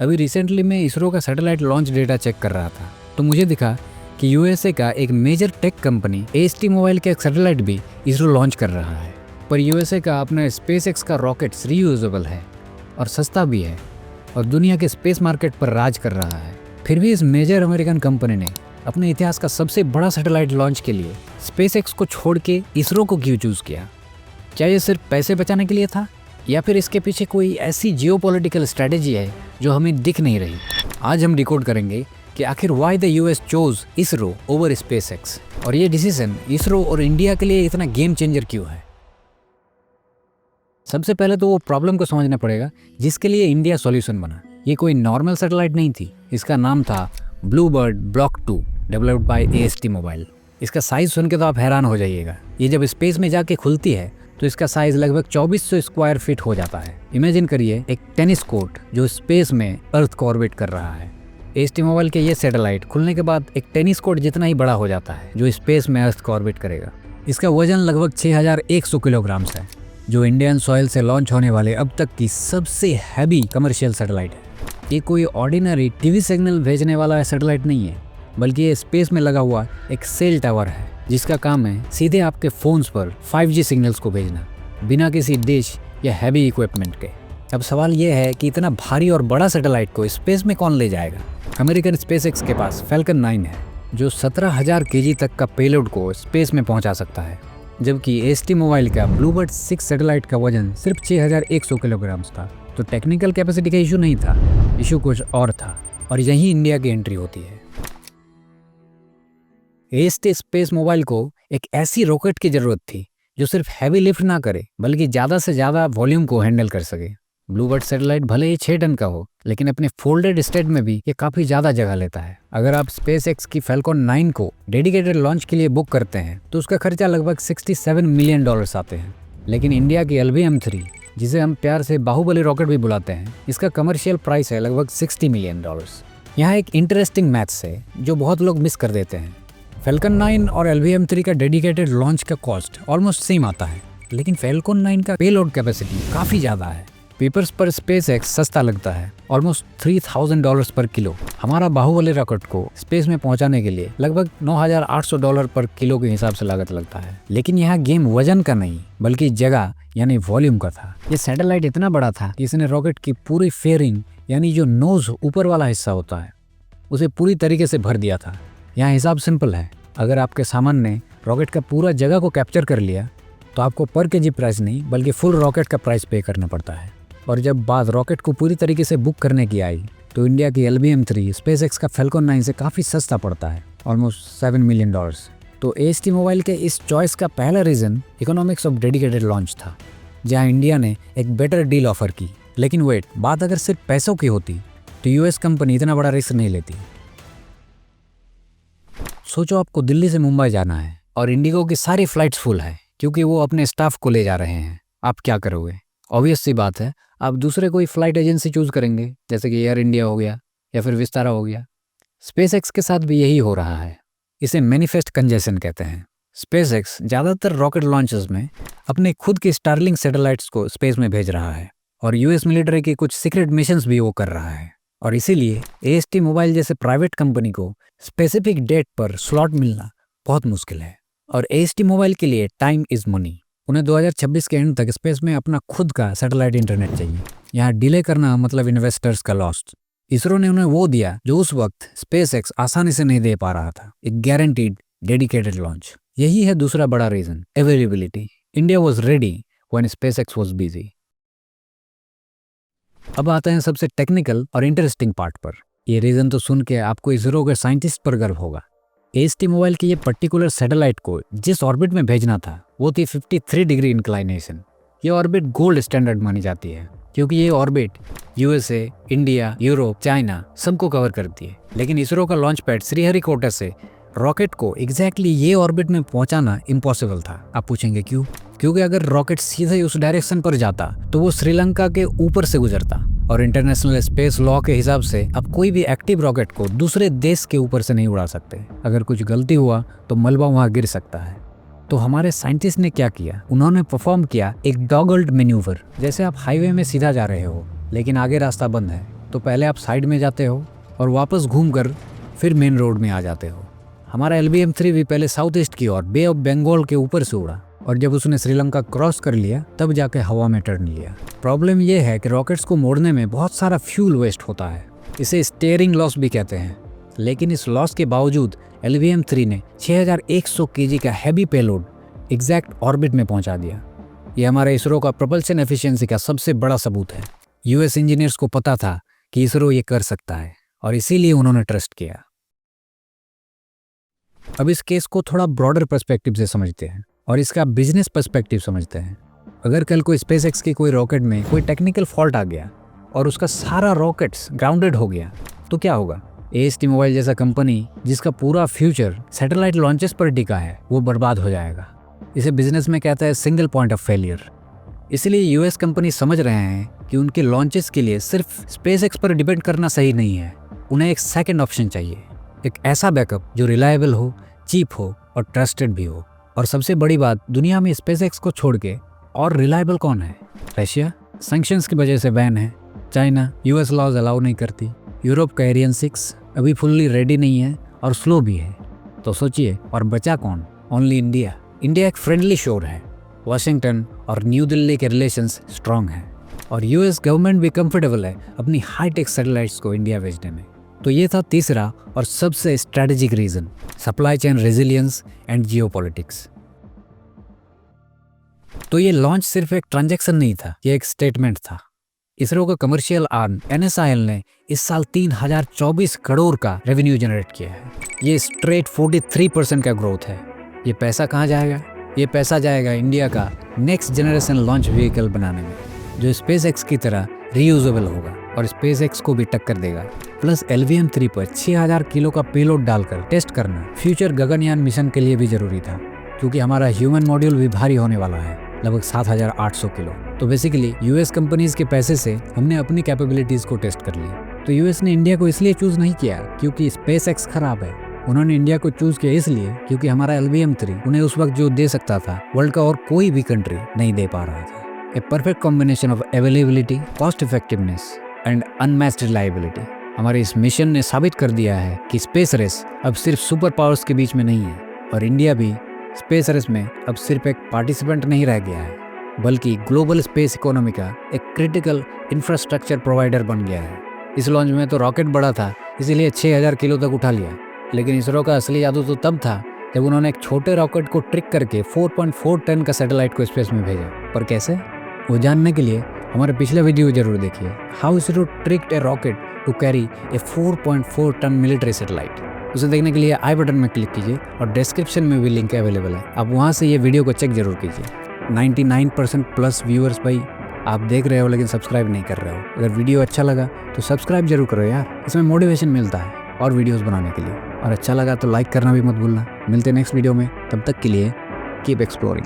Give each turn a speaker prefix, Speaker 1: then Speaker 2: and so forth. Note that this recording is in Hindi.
Speaker 1: अभी रिसेंटली मैं इसरो का सैटेलाइट लॉन्च डेटा चेक कर रहा था, तो मुझे दिखा कि यूएसए का एक major tech company AST mobile का एक सैटेलाइट भी इसरो लॉन्च कर रहा है। पर यूएसए का अपना स्पेसएक्स का रॉकेट्स रीयूजेबल है और सस्ता भी है और दुनिया के स्पेस मार्केट पर राज कर रहा है। फिर भी इस मेजर अमेरिकन कंपनी ने अपने इतिहास का सबसे बड़ा सैटेलाइट लॉन्च के लिए स्पेसएक्स को छोड़ के इसरो को क्यों चूज किया? क्या ये सिर्फ पैसे बचाने के लिए था या फिर इसके पीछे कोई ऐसी जियोपॉलिटिकल स्ट्रेटेजी है जो हमें दिख नहीं रही? आज हम डिकोड करेंगे कि आखिर why the US chose ISRO over SpaceX और ये डिसीजन इसरो और इंडिया के लिए इतना गेम चेंजर क्यों है। सबसे पहले तो वो प्रॉब्लम को समझना पड़ेगा जिसके लिए इंडिया सॉल्यूशन बना। ये कोई नॉर्मल सैटेलाइट नहीं थी, इसका नाम था Bluebird block 2 developed by AST mobile. इसका साइज सुन के तो आप हैरान हो जाइएगा। ये जब स्पेस में जाके खुलती है तो इसका साइज लगभग 2400 स्क्वायर फीट हो जाता है। इमेजिन करिए एक टेनिस कोर्ट जो स्पेस में अर्थ को ऑर्बिट कर रहा है। एएसटी मोबाइल के ये सैटेलाइट खुलने के बाद एक टेनिस कोर्ट जितना ही बड़ा हो जाता है जो स्पेस में अर्थ को ऑर्बिट करेगा। इसका वजन लगभग 6100 किलोग्राम है, जो इंडियन सॉइल से लॉन्च होने वाले अब तक की सबसे हैवी कमर्शियल सैटेलाइट है। ये कोई ऑर्डिनरी टीवी सिग्नल भेजने वाला सैटेलाइट नहीं है, बल्कि ये स्पेस में लगा हुआ एक सेल टावर है जिसका काम है सीधे आपके फोन्स पर 5G सिग्नल्स को भेजना बिना किसी डिश या हैवी इक्विपमेंट के। अब सवाल ये है कि इतना भारी और बड़ा सैटेलाइट को स्पेस में कौन ले जाएगा? अमेरिकन स्पेसएक्स के पास फैल्कन 9 है जो 17,000 kg तक का पेलोड को स्पेस में पहुंचा सकता है, जबकि एएसटी मोबाइल का ब्लूबर्ड 6 सैटेलाइट का वजन सिर्फ 6100 किलोग्राम था। तो टेक्निकल कैपेसिटी का इशू नहीं था, इशू कुछ और था और यही इंडिया की एंट्री होती है। एएसटी स्पेस मोबाइल को एक ऐसी रॉकेट की जरूरत थी जो सिर्फ हैवी लिफ्ट ना करे बल्कि ज़्यादा से ज़्यादा वॉल्यूम को हैंडल कर सके। ब्लूबर्ड सैटेलाइट भले ही 6 टन का हो, लेकिन अपने फोल्डेड स्टेट में भी ये काफ़ी ज़्यादा जगह लेता है। अगर आप स्पेसएक्स की फैल्कन 9 को डेडिकेटेड लॉन्च के लिए बुक करते हैं तो उसका खर्चा लगभग $67 मिलियन आते हैं। लेकिन इंडिया की LVM-3, जिसे हम प्यार से बाहुबली रॉकेट भी बुलाते हैं, इसका कमर्शियल प्राइस है लगभग $60 मिलियन। यहाँ एक इंटरेस्टिंग मैथ्स है जो बहुत लोग मिस कर देते हैं। फैल्कन 9 और LVM-3 का डेडिकेटेड लॉन्च का कॉस्ट ऑलमोस्ट सेम आता है, लेकिन फैल्कन 9 का पेलोड कैपेसिटी काफ़ी ज़्यादा है। पेपर्स पर स्पेसएक्स सस्ता लगता है, ऑलमोस्ट $3000 पर किलो। हमारा बाहुबली रॉकेट को स्पेस में पहुंचाने के लिए लगभग $9800 पर किलो के हिसाब से लागत लगता है। लेकिन यहाँ गेम वजन का नहीं बल्कि जगह यानी वॉल्यूम का था। ये सैटेलाइट इतना बड़ा था कि इसने रॉकेट की पूरी फेयरिंग यानी जो नोज ऊपर वाला हिस्सा होता है उसे पूरी तरीके से भर दिया था। यहाँ हिसाब सिंपल है, अगर आपके सामान ने रॉकेट का पूरा जगह को कैप्चर कर लिया तो आपको पर केजी प्राइस नहीं बल्कि फुल रॉकेट का प्राइस पे करना पड़ता है। और जब बात रॉकेट को पूरी तरीके से बुक करने की आई तो इंडिया की LVM-3 स्पेसएक्स का फैल्कन 9 से काफ़ी सस्ता पड़ता है, ऑलमोस्ट $7 मिलियन। तो एएसटी मोबाइल के इस चॉइस का पहला reason economics of dedicated launch था, जहाँ इंडिया ने एक बेटर डील ऑफर की। लेकिन वेट, बात अगर सिर्फ पैसों की होती तो यूएस कंपनी इतना बड़ा रिस्क नहीं लेती। सोचो आपको दिल्ली से मुंबई जाना है और इंडिगो की सारी फ्लाइट्स फुल है क्योंकि वो अपने स्टाफ को ले जा रहे हैं। आप क्या करोगे? ऑब्वियस सी बात है, आप दूसरे कोई फ्लाइट एजेंसी चूज करेंगे, जैसे कि एयर इंडिया हो गया या फिर विस्तारा हो गया। स्पेसएक्स के साथ भी यही हो रहा है। इसे मैनिफेस्ट कंजेशन कहते हैं। स्पेसएक्स ज़्यादातर रॉकेट लॉन्चेस में अपने खुद के स्टारलिंक सैटेलाइट्स को स्पेस में भेज रहा है और यूएस मिलिट्री की कुछ सीक्रेट मिशंस भी वो कर रहा है। और इसीलिए एएसटी मोबाइल जैसे प्राइवेट कंपनी को स्पेसिफिक डेट पर स्लॉट मिलना बहुत मुश्किल है। और एएसटी मोबाइल के लिए टाइम इज मनी। उन्हें 2026 के एंड तक स्पेस में अपना खुद का सैटेलाइट इंटरनेट चाहिए। यहाँ डिले करना मतलब इन्वेस्टर्स का लॉस। इसरो ने उन्हें वो दिया जो उस वक्त स्पेसएक्स आसानी से नहीं दे पा रहा था, एक गारंटीड डेडिकेटेड लॉन्च। यही है दूसरा बड़ा reason, availability. India was ready when SpaceX was busy. अब आते हैं सबसे टेक्निकल और इंटरेस्टिंग पार्ट पर। ये रीजन तो सुन के आपको इसरो के साइंटिस्ट पर गर्व होगा। एएसटी मोबाइल की ये पर्टिकुलर सैटेलाइट को जिस ऑर्बिट में भेजना था वो थी 53 डिग्री इंक्लाइनेशन। ये ऑर्बिट गोल्ड स्टैंडर्ड मानी जाती है क्योंकि ये orbit USA, India, Europe, China सबको कवर करती है। लेकिन इसरो का लॉन्च पैड श्रीहरिकोटा से रॉकेट को एग्जैक्टली ये ऑर्बिट में पहुंचाना इम्पॉसिबल था। आप पूछेंगे क्यों? क्योंकि अगर रॉकेट सीधे उस डायरेक्शन पर जाता तो वो श्रीलंका के ऊपर से गुजरता और इंटरनेशनल स्पेस लॉ के हिसाब से अब कोई भी एक्टिव रॉकेट को दूसरे देश के ऊपर से नहीं उड़ा सकते। अगर कुछ गलती हुआ तो मलबा वहाँ गिर सकता है। तो हमारे साइंटिस्ट ने क्या किया? उन्होंने परफॉर्म किया एक डॉगल्ड मैन्यूवर। जैसे आप हाईवे में सीधा जा रहे हो लेकिन आगे रास्ता बंद है तो पहले आप साइड में जाते हो और वापस घूमकर फिर मेन रोड में आ जाते हो। हमारा LBM-3 भी पहले साउथ ईस्ट की ओर बे ऑफ बंगाल के ऊपर से उड़ा और जब उसने श्रीलंका क्रॉस कर लिया तब जाके हवा में टर्न लिया। प्रॉब्लम यह है कि रॉकेट्स को मोड़ने में बहुत सारा फ्यूल वेस्ट होता है, इसे स्टीयरिंग लॉस भी कहते हैं। लेकिन इस लॉस के बावजूद LBM-3 ने 6100 kg का हैवी पेलोड एग्जैक्ट ऑर्बिट में पहुंचा दिया। यह हमारे इसरो का प्रोपल्शन एफिशिएंसी का सबसे बड़ा सबूत है। US इंजीनियर्स को पता था कि इसरो ये कर सकता है और इसीलिए उन्होंने ट्रस्ट किया। अब इस केस को थोड़ा ब्रॉडर पर्सपेक्टिव से समझते हैं और इसका बिजनेस पर्सपेक्टिव समझते हैं। अगर कल को SpaceX की कोई रॉकेट में कोई टेक्निकल फॉल्ट आ गया और उसका सारा रॉकेट्स ग्राउंडेड हो गया तो क्या होगा? AST मोबाइल जैसा कंपनी जिसका पूरा फ्यूचर सैटेलाइट लॉन्चेस पर टिका है वो बर्बाद हो जाएगा। इसे बिजनेस में कहता है सिंगल पॉइंट ऑफ फेलियर। इसलिए US कंपनी समझ रहे हैं कि उनके लॉन्चेस के लिए सिर्फ SpaceX पर डिपेंड करना सही नहीं है, उन्हें एक सेकंड ऑप्शन चाहिए, एक ऐसा बैकअप जो रिलायबल हो, चीप हो और ट्रस्टेड भी हो। और सबसे बड़ी बात, दुनिया में SpaceX को छोड़ के और रिलायबल कौन है? रशिया सैंक्शंस की वजह से बैन है, चाइना US लॉज अलाउ नहीं करती, यूरोप का एरियन 6 अभी फुल्ली रेडी नहीं है और स्लो भी है। तो सोचिए, और बचा कौन? Only India. इंडिया एक फ्रेंडली शोर है, वाशिंगटन और न्यू दिल्ली के रिलेशंस स्ट्रांग हैं और US गवर्नमेंट भी कंफर्टेबल है अपनी हाईटेक सैटेलाइट्स को इंडिया भेजने में। तो ये था तीसरा और सबसे strategic reason, supply chain resilience and geopolitics. तो ये लॉन्च सिर्फ एक ट्रांजैक्शन नहीं था, ये एक स्टेटमेंट था। इसरो का कमर्शियल आर्म NSIL ने इस साल 3024 करोड़ का रेवेन्यू जनरेट किया है। ये स्ट्रेट 43% का ग्रोथ है। ये पैसा कहाँ जाएगा? ये पैसा जाएगा इंडिया का नेक्स्ट जनरेशन लॉन्च व्हीकल बनाने में, जो SpaceX की तरह रीयूजेबल होगा और SpaceX को भी टक्कर देगा। प्लस LBM-3 पर 6000 किलो का पेलोड डालकर टेस्ट करना फ्यूचर गगनयान मिशन के लिए भी जरूरी था, क्योंकि हमारा ह्यूमन मॉड्यूल भी भारी होने वाला है, लगभग 7800 किलो। तो बेसिकली US कंपनीज के पैसे से हमने अपनी कैपेबिलिटीज को टेस्ट कर ली। तो US ने इंडिया को इसलिए चूज नहीं किया क्योंकि SpaceX खराब है, उन्होंने इंडिया को चूज किया इसलिए क्योंकि हमारा LBM-3 उन्हें उस वक्त जो दे सकता था वर्ल्ड का और कोई भी कंट्री नहीं दे पा रहा था। A perfect combination of availability, cost effectiveness and unmatched reliability. हमारे इस मिशन ने साबित कर दिया है कि स्पेस रेस अब सिर्फ सुपर पावर्स के बीच में नहीं है और इंडिया भी स्पेस रेस में अब सिर्फ एक पार्टिसिपेंट नहीं रह गया है, बल्कि ग्लोबल स्पेस इकोनॉमी का एक क्रिटिकल इंफ्रास्ट्रक्चर प्रोवाइडर बन गया है। इस लॉन्च में तो रॉकेट बड़ा था इसीलिए 6000 किलो तक उठा लिया, लेकिन इसरो का असली जादू तो तब था जब उन्होंने एक छोटे रॉकेट को ट्रिक करके 4.4 टन का सैटेलाइट को स्पेस में भेजा। पर कैसे? वो जानने के लिए हमारे पिछले वीडियो जरूर देखिए, how ISRO tricked a rocket to carry a 4.4 ton military satellite. उसे देखने के लिए आई बटन में क्लिक कीजिए और डिस्क्रिप्शन में भी लिंक अवेलेबल है, आप वहाँ से ये वीडियो को चेक जरूर कीजिए। 99% प्लस व्यूअर्स भाई आप देख रहे हो लेकिन सब्सक्राइब नहीं कर रहे हो। अगर वीडियो अच्छा लगा तो सब्सक्राइब जरूर करो यार, इसमें मोटिवेशन मिलता है और वीडियोस बनाने के लिए। और अच्छा लगा तो लाइक करना भी मत भूलना। मिलते हैं नेक्स्ट वीडियो में, तब तक के लिए कीप एक्सप्लोरिंग।